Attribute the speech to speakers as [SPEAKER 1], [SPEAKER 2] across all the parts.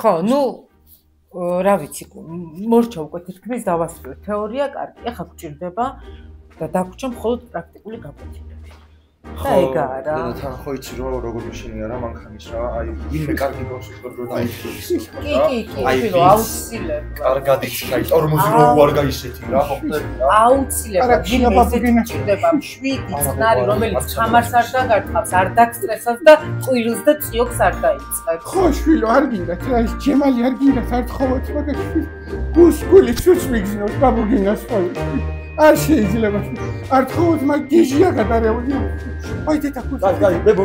[SPEAKER 1] ხო, ნუ რა ვიცი, მორჩა უკვე თითქმის დავასრულეთ თეორია, კარგი, ახლა გვჭირდება და დაგვრჩა მხოლოდ პრაქტიკული გაკვეთილები. და ეგ არა.
[SPEAKER 2] თან ხო იცი რომ როგორ მიშენია რა მანქანის რა, აი ვინმე კარგი გავს რო დაიხილოს.
[SPEAKER 1] კი, აუცილებლად.
[SPEAKER 2] კარგად იცი, აი ტორმოზი რო უარგა ისეთი რა, ხო ხდება.
[SPEAKER 1] აუცილებლად ვინმე ჭირდება მშვიდი წყნარი, რომელიც ხამარს არ დაგარტყავს, არ დაგსტრესავს და ყვილს და ციოქს არ დაიწყებს.
[SPEAKER 3] ხო, შვილო, არ გინდათ რა, ეს ჯემალი არ გინდათ ართხოვოთ, მაგრამ გული ცუც მიგზნოს, გაბუგინას ხოლმე. არ შეიძლება ართხოვოთ, მაგ გიჟია გადარეული. აი დედა გული.
[SPEAKER 2] კაი, ბებო.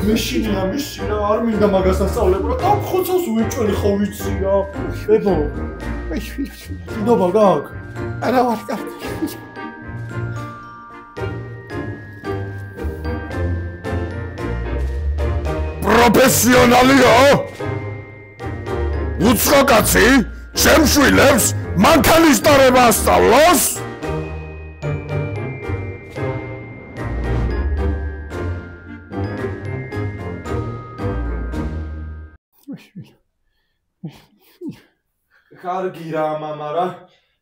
[SPEAKER 2] მიშინა არ მინდა მაგას ასწავლებ რა ხოცავს უეჭველი ხო ვიცი რა ბებო ნობა გაკ
[SPEAKER 3] არა ვარ კარგი
[SPEAKER 4] პროფესიონალიო უცხო კაცი შემშვილებს მანქანის დარება ასწავლოს
[SPEAKER 2] კარგი რა მამა რა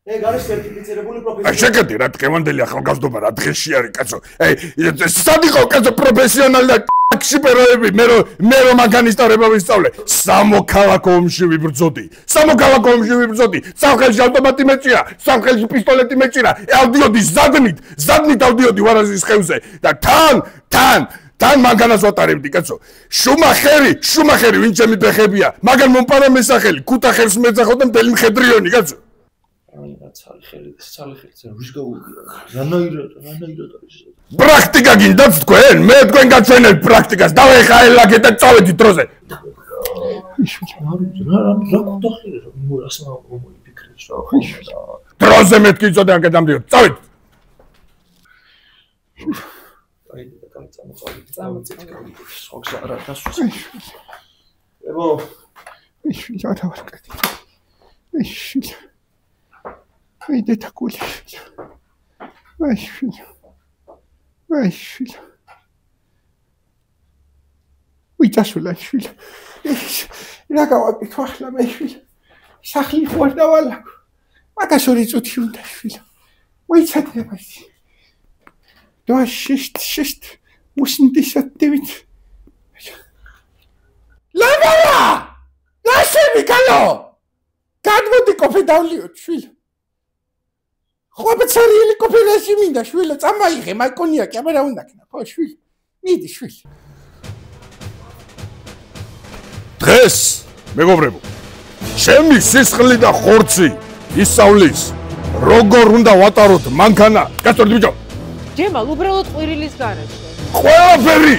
[SPEAKER 2] ეგ არის სერტიფიცირებული პროფესიონალი
[SPEAKER 4] შეკედი რა ტყევანდელი ახალგაზრდობა რა დღეში არის კაცო სად იყო კაცო პროფესიონალი და ქსიპეროები მე რომ მანქანის დარება ვისწავლე სამოქალაქო ომში ვიბრძოდი სამხელში ავტომატი მეჭირა სამხელში პისტოლეტი მეჭირა ავდიოდი ზადნით ავდიოდი ვარაზის ხევზე და თან მანქანას ვატარებდი კაცო შუმახერი ვინ ჩემი ფეხებია მაგან მომპარა მესახელი ქუთა ხელს მეძახო და მთელი მხედრიონი კაცო
[SPEAKER 2] აი რა ცალი ხელი რუშ გაუგია რანაირად არის
[SPEAKER 4] პრაქტიკა გინდათ თქვენ მე თქვენ გაჩვენებ პრაქტიკას დავე ხა ელაგე და წავედი დროზე
[SPEAKER 2] რა გქონდახირე რომ მორას მომიფიქრეს რა
[SPEAKER 4] დროზე მეთქი წოდე აქ დამდიო წავედი
[SPEAKER 2] წამოწეთ სოქს არა დასვას ებო
[SPEAKER 3] ისვი არა ვარ კაცი ისვი აი დედა გული ისვი ვიწასულა ისვი რა გავაკეთო ახლა მე ისვი სახლი ხوار დავალაგო მაგას ორი წუთი უნდა ისვი მოიცადება ისე და შიშტ მუსინდისატივით ლაგალა გასები კალო გადმოდი კოფე დავლიოთ შვილო ხო ბცარიელი კოფერაში მინდა შვილო წამაიღე მაგ კონიაკი აბა რა უნდა ქნა ხო შვილო მიდი შვილო
[SPEAKER 4] დღეს მეგობრებო ჩემი სისხლი და ხორცი ისწავლის როგორ უნდა ვატაროთ მანქანა გასწორდი ბიჭო
[SPEAKER 1] ჯემალ უბრალოდ ყვირილის გარეშე
[SPEAKER 4] ყველაფერი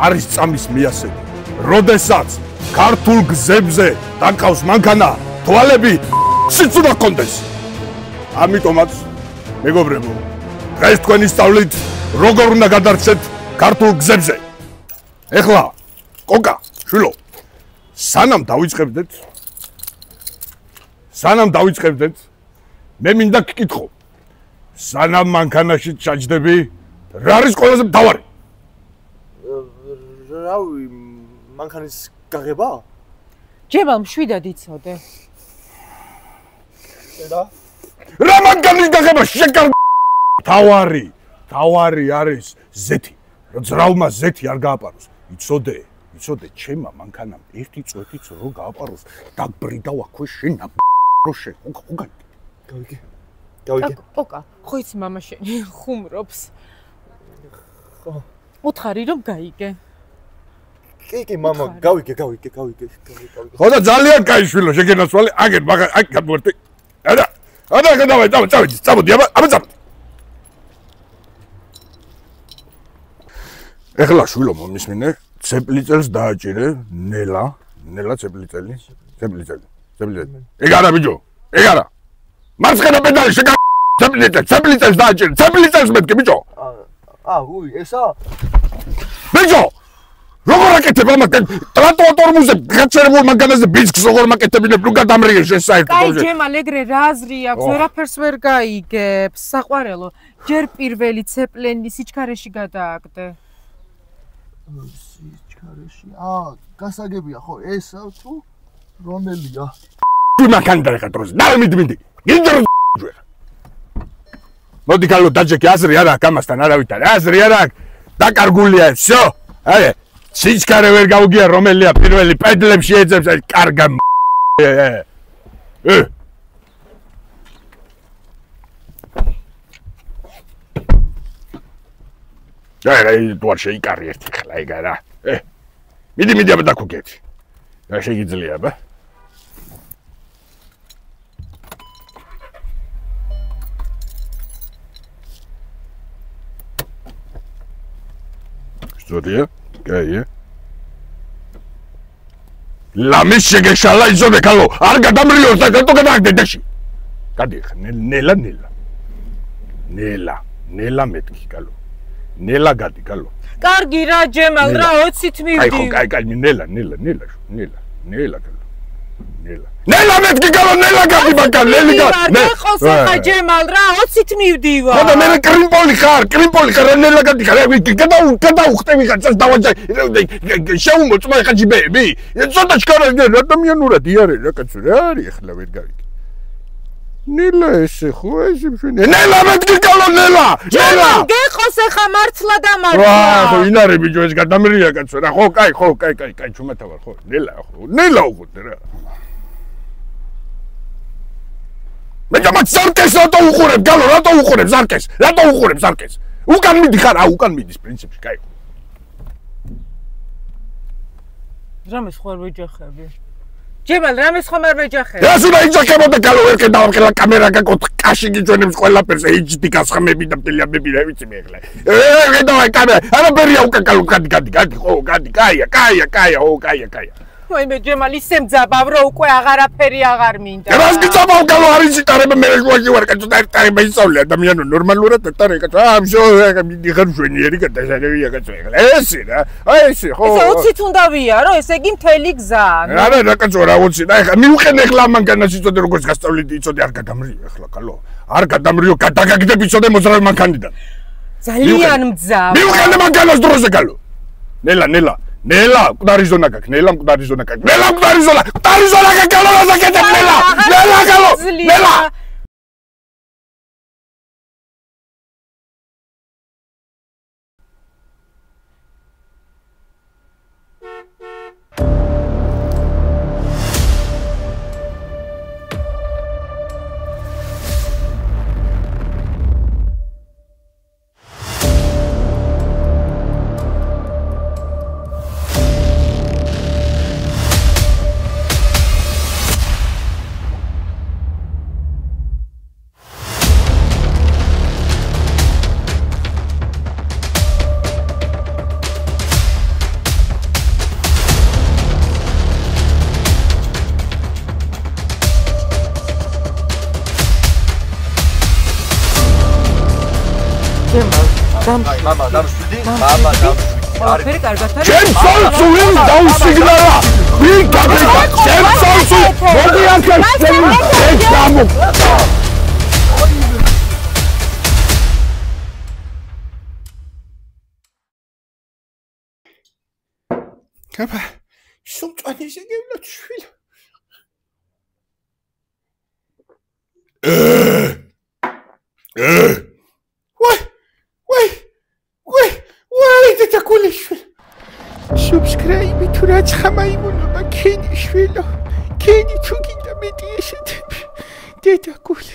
[SPEAKER 4] არის წამის მიასები როდესაც ქართულ გზებზე დაკავს მანქანა თვალები სიცუდა კონდეს ამიტომაც მეგობრებო დღეს თქვენ ისწავლით როგორ უნდა გადარჩეთ ქართულ გზებზე ეხლა კოკა შვილო სანამ დავიწყებდეთ მე მინდა გკითხო სანამ მანქანაში ჩაჯდები რა არის ყველაზე მთავარი
[SPEAKER 2] რავი მანქანის გაღება
[SPEAKER 1] ჯემალ მშვიდად იცოდე
[SPEAKER 4] რა მანქანის გაღება შეკარ თავარი არის ზეთი რომ ძრავმა ზეთი არ გააპაროს იცოდე ჩემმა მანქანამ ერთი წვეთიც რო გააპაროს დაგბრიდავ აქვე შენ როშე ხუგან
[SPEAKER 2] გავიგე
[SPEAKER 1] კოკა ხო იცი მამა შენი ხუმრობს ხო უთხარი რომ გაიგე
[SPEAKER 2] კი მამა გავიგე
[SPEAKER 4] ხო და ძალიან კაი შვილო შეგენაცვალე აგერ მაგ გადმოვერტე არა წავედი წამოდი აბა წამოდი ეხლა შვილო მომისმინე ცეპლიწელს დააჭირე ნელა ცეპლიწელი ეგ არა ბიჭო ეგ არა მარცხენა პედალი შეგა ცეპლიწელს დააჭირე ცეპლიწელს მეთქე ბიჭო
[SPEAKER 2] უი, ესა?
[SPEAKER 4] ბიჭო! როგორ აკეთებ ამას? ტრანსპორტორმუზე გაჩერებულ მანქანაზე ბიჭს როგორ მაკეთებინებ? ნუ გადამრიგე შენ საერთოდ.
[SPEAKER 1] კაი, ჯემალ, ეგრე რა აზრი აქვს? ვერაფერს ვერ გაიგებს. საყვარელო, ჯერ პირველი ცეპლენი სიჩქარეში გადააგდე.
[SPEAKER 2] სიჩქარეში. გასაგებია ხო, ესა თუ რომელია?
[SPEAKER 4] თუ მანქანა დროზე. მიდი. გინდა ჯერ. მოდი გალო დაჯეკი აზრი არა აქვს ამასთან არავით არა. აზრი არა აქვს. დაკარგულია, всё. აი სიჩქარე ვერ გაუგია რომელია პირველი პედლებში ეძებს აი კარგა აი დუარ შეიკარი ერთი ხლა ეგა რა მიდი აბა დაგუგეთ რა შეიძლება აბა სწორია კაია ლამის შეგეშალა იზოდე კალო არ გადამრიო და გეტო გადაგდე დაში გადი ნელა მეთქი კალო ნელა გადი კალო
[SPEAKER 1] კარგი რა ჯემალ რა 20-ით მივდი
[SPEAKER 4] კაი ნელა კალო ნელა მეთქი კალო ნელა გადი ბაკა ნელი გადი
[SPEAKER 1] ხოსე ხა ჯემალ რა 20-ით მივდივა
[SPEAKER 4] ხოდა მე კრიმპოლი ხარ ნელა გადი გადაუხტები ხარ წას დავაჯაი შეუმოწმა ხა ჯიბეები ცოტა ჩქარა ადამიანურად იარე რა კაცო რა არის ახლა ვერ გავიგე ნელა ესე ხო ესე მშვენია ნელა მეთქი კალო ნელა
[SPEAKER 1] გეხოს ხა მართლა დამარცხა
[SPEAKER 4] ხო ინარე ბიჭო ეს გადამრია კაცო რა ხო კაი ჩუმათა ვარ ხო ნელა უხუტე რა მე დამაც ზარკეს რატო უყურებ გალო რატო უყურებ ზარკეს უკან მიდი ხარ უკან მიდის პრინციპში კაი
[SPEAKER 1] რამეს ხوار ვეჯახები ჯემალ რამეს ხომ არ ვეჯახები
[SPEAKER 4] რას უნდა იჯახებოდე გალო ვერ კედავ კამერა გაკოთ კაში გიჯვენებს ყველაფერს HD გასხმები და მტელიაბები რა ვიცი მე ახლა გადავაი კამერა არაფერია უკან გალო გადი ხო გადი კაია ვაი
[SPEAKER 1] მე ჯემალ ისე მძაბავ რომ უკვე აღარაფერი აღარ მინდა
[SPEAKER 4] რას გიწაბავ გალო არის იტარება მე რაში ვარ კაცო და იტარება ისწავლე ადამიანო ნორმალურად იტარე კაცო ამშო მიდი ხარ მშვენიერი გადაშალევია კაცო ახლა ესე რა აი ესე ხო
[SPEAKER 1] ესე 20-ით უნდა ვიარო ესე იგი მთელი გზა
[SPEAKER 4] არა რა კაცო რა 20 და ახლა მივყენ ახლა მანქანას იწოდე როგორც გასწავლით იწოდე არ გადამრიო ახლა გალო არ გადამრიო გადაგაგდებ იწოდე მოძრავი მანქანიდან
[SPEAKER 1] ძალიან მძაბ
[SPEAKER 4] მივყენ მანქანას დროზე გალო ნელა მკვდარი ზონა გაქვს ნელა გაკეთებ ნელა გალო ნელა
[SPEAKER 2] მამა დამშვიდი
[SPEAKER 1] არაფერი კარგად არის
[SPEAKER 4] ჩემ სოლს ვინ დაუსიგნარა ვინ გაგება ჩემ სოლს მოდი ახლა ეს გამო კაფა სულწანი შეგევლოთ შვილო subscribe to რაც ხამაიმუნობა ქენი შვილო ქენი თუ გინდა მეტი ესეთები დედაგული